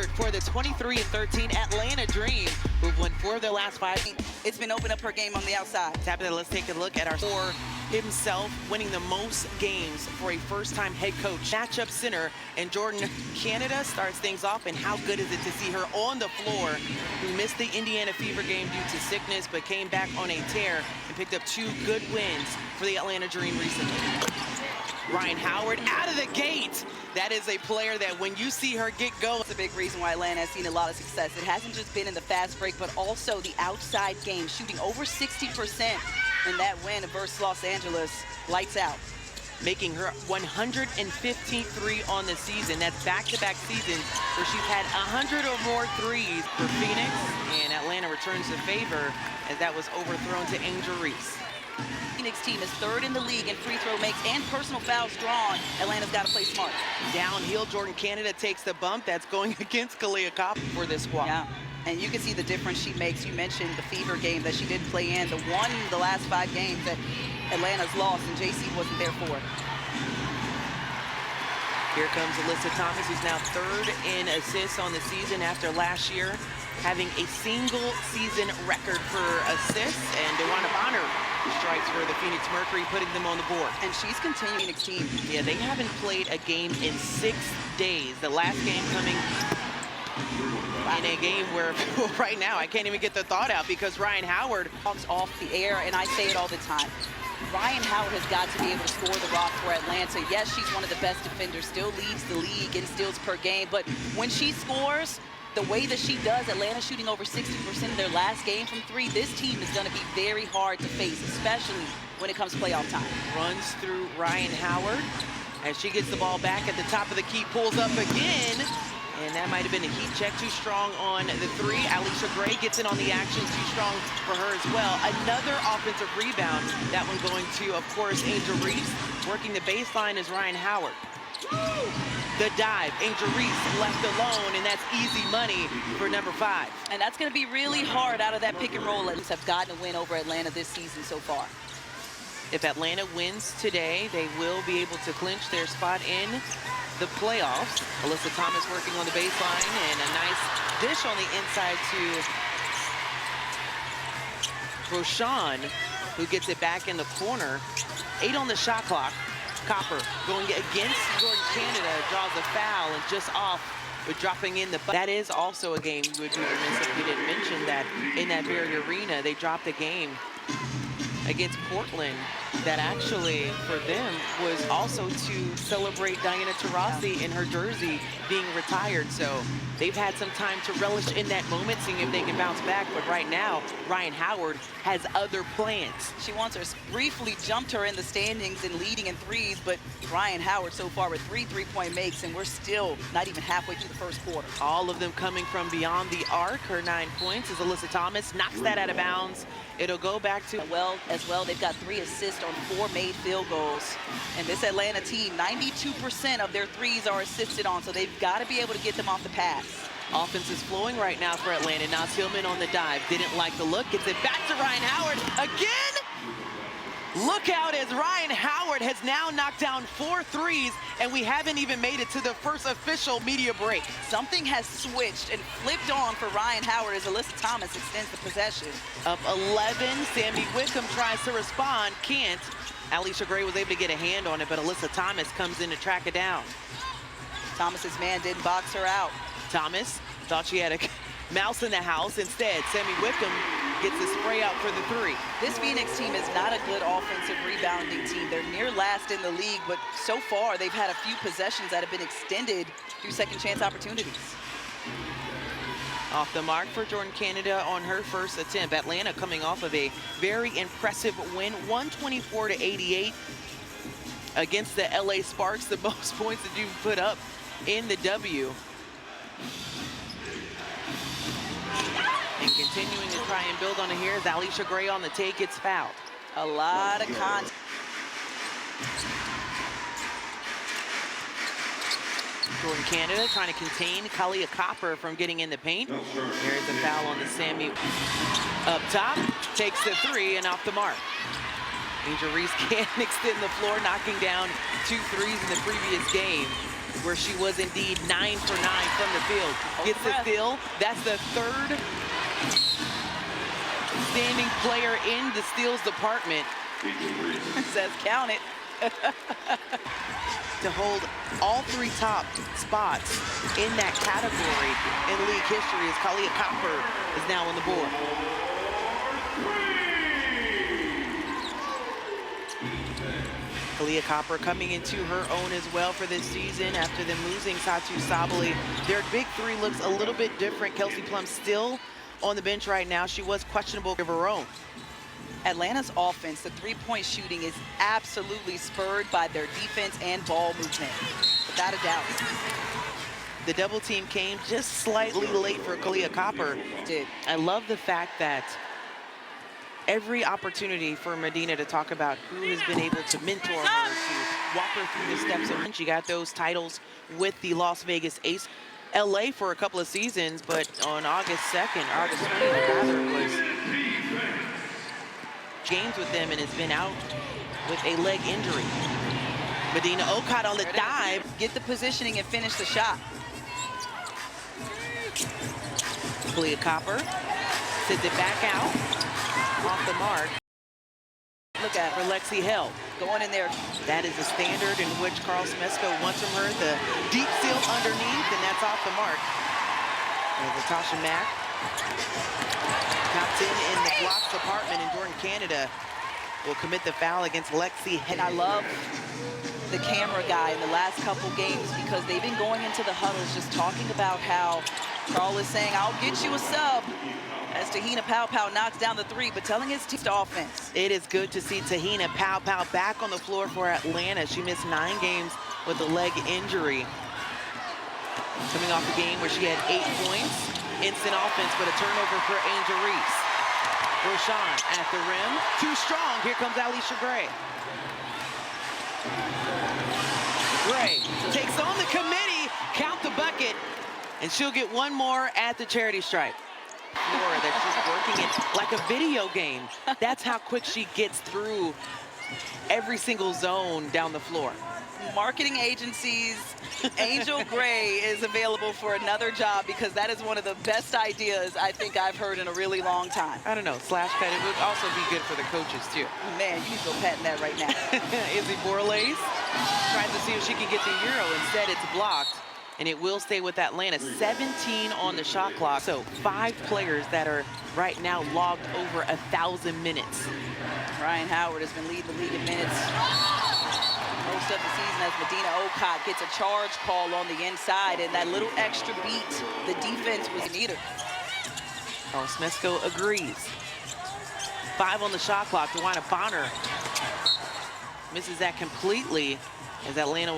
For the 23-13 Atlanta Dream, who've won 4 of their last 5. It's been opened up her game on the outside. Let's take a look at our for himself, winning the most games for a first-time head coach. Matchup center, and Jordan Canada starts things off. And how good is it to see her on the floor, who missed the Indiana Fever game due to sickness, but came back on a tear and picked up 2 good wins for the Atlanta Dream recently. Rhyne Howard out of the gate. That is a player that when you see her get going. It's a big reason why Atlanta has seen a lot of success. It hasn't just been in the fast break, but also the outside game, shooting over 60% in that win versus Los Angeles. Lights out. Making her 115th three on the season. That's back-to-back seasons where she's had 100 or more threes for Phoenix, and Atlanta returns the favor as that was overthrown to Angel Reese. Phoenix team is 3rd in the league in free throw makes and personal fouls drawn. Atlanta's got to play smart. Downhill, Jordan Canada takes the bump. That's going against Kalia Kopp for this squad. Yeah, and you can see the difference she makes. You mentioned the Fever game that she did play in, the last 5 games that Atlanta's lost, and JC wasn't there for it. Here comes Alyssa Thomas, who's now 3rd in assists on the season after last year having a single season record for assists, and DeWanna Bonner strikes for the Phoenix Mercury, putting them on the board. And she's continuing Phoenix team. Yeah, they haven't played a game in 6 days. The last game coming in a game where right now I can't even get the thought out because Rhyne Howard walks off the air, and I say it all the time. Rhyne Howard has got to be able to score the rock for Atlanta. Yes, she's one of the best defenders, still leads the league in steals per game, but when she scores the way that she does, Atlanta shooting over 60% of their last game from 3, this team is going to be very hard to face, especially when it comes to playoff time. Runs through Rhyne Howard as she gets the ball back at the top of the key, pulls up again, and that might have been a heat check. Too strong on the 3. Alicia Gray gets in on the action, too strong for her as well. Another offensive rebound, that one going to, of course, Angel Reese. Working the baseline is Rhyne Howard. The dive, Angel Reese left alone, and that's easy money for number 5. And that's going to be really hard out of that pick and roll. Have gotten a win over Atlanta this season so far. If Atlanta wins today, they will be able to clinch their spot in the playoffs. Alyssa Thomas working on the baseline, and a nice dish on the inside to Roshan, who gets it back in the corner. 8 on the shot clock. Copper going against Jordan Canada, draws a foul, and just off with dropping in the... That is also a game we would be remiss if we didn't mention that in that very arena, they dropped a game against Portland that actually, for them, was also to celebrate Diana Taurasi in her jersey being retired. So they've had some time to relish in that moment, seeing if they can bounce back. But right now, Rhyne Howard has other plans. She wants her, briefly jumped her in the standings and leading in threes, but Rhyne Howard so far with 3 3-point makes, and we're still not even halfway through the first quarter. All of them coming from beyond the arc. Her 9 points as Alyssa Thomas knocks that out of bounds. It'll go back to... As well, they've got 3 assists on 4 made field goals. And this Atlanta team, 92% of their threes are assisted on, so they've got to be able to get them off the pass. Offense is flowing right now for Atlanta. Naz Hillman on the dive. Didn't like the look. Gets it back to Rhyne Howard again. Look out as Rhyne Howard has now knocked down 4 threes, and we haven't even made it to the first official media break. Something has switched and flipped on for Rhyne Howard as Alyssa Thomas extends the possession. Up 11, Sammy Wickham tries to respond, can't. Alicia Gray was able to get a hand on it, but Alyssa Thomas comes in to track it down. Thomas's man didn't box her out. Thomas thought she had a mouse in the house. Instead, Sammy Wickham gets the spray out for the 3. This Phoenix team is not a good offensive rebounding team. They're near last in the league, but so far they've had a few possessions that have been extended through second chance opportunities. Off the mark for Jordan Canada on her first attempt. Atlanta coming off of a very impressive win, 124-88 against the LA Sparks, the most points that you've put up in the W. And continuing to try and build on it here is Alicia Gray on the take, gets fouled. A lot of contact. Jordan Canada trying to contain Kalia Copper from getting in the paint. There's a foul on the Sammy up top. Takes the 3 and off the mark. Angel Reese can't extend the floor, knocking down 2 threes in the previous game. where she was indeed 9 for 9 from the field. Gets the steal. That's the third standing player in the steals department. Says count it. To hold all 3 top spots in that category in league history as Kahleah Copper is now on the board. Kahleah Copper coming into her own as well for this season after them losing Satu Sabally. Their big 3 looks a little bit different. Kelsey Plum still on the bench right now. She was questionable of her own. Atlanta's offense, the three-point shooting is absolutely spurred by their defense and ball movement, without a doubt. The double team came just slightly late for Kahleah Copper. I love the fact that every opportunity for Medina to talk about who has been able to mentor her, to walk her through the steps of, she got those titles with the Las Vegas Ace. LA for a couple of seasons, but on August 20th rather, was games with them and has been out with a leg injury. Medina Okot on the dive. Get the positioning and finish the shot. Kahleah Copper sends it back out, off the mark. Look at for Lexi Held. Going in there. That is the standard in which Carl Smesko wants from her. The deep seal underneath, and that's off the mark. There's Natasha Mack. Tapped in the blocks department, and Jordan Canada will commit the foul against Lexi Held. And I love the camera guy in the last couple games because they've been going into the huddles just talking about how Carl is saying, I'll get you a sub, as Tahina Pow knocks down the 3, but telling his team to offense. It is good to see Tahina Pow back on the floor for Atlanta. She missed 9 games with a leg injury. Coming off a game where she had 8 points, instant offense, but a turnover for Angel Reese. Roshan at the rim, too strong. Here comes Alicia Gray. Gray takes on the committee, count the bucket, and she'll get 1 more at the charity stripe. Floor that she's working it like a video game. That's how quick she gets through every single zone down the floor. Marketing agencies, Angel Gray is available for another job because that is one of the best ideas I think I've heard in a really long time. I don't know, slash pet, it would also be good for the coaches too. Man, you need to go patent that right now. Izzy Borlace tries to see if she can get the Euro. Instead, it's blocked. And it will stay with Atlanta. 17 on the shot clock. So 5 players that are right now logged over 1,000 minutes. Rhyne Howard has been leading the league in minutes most of the season as Medina Okot gets a charge call on the inside, and that little extra beat, the defense was needed. Oh, Smesko agrees. 5 on the shot clock. DeWanna Bonner misses that completely as Atlanta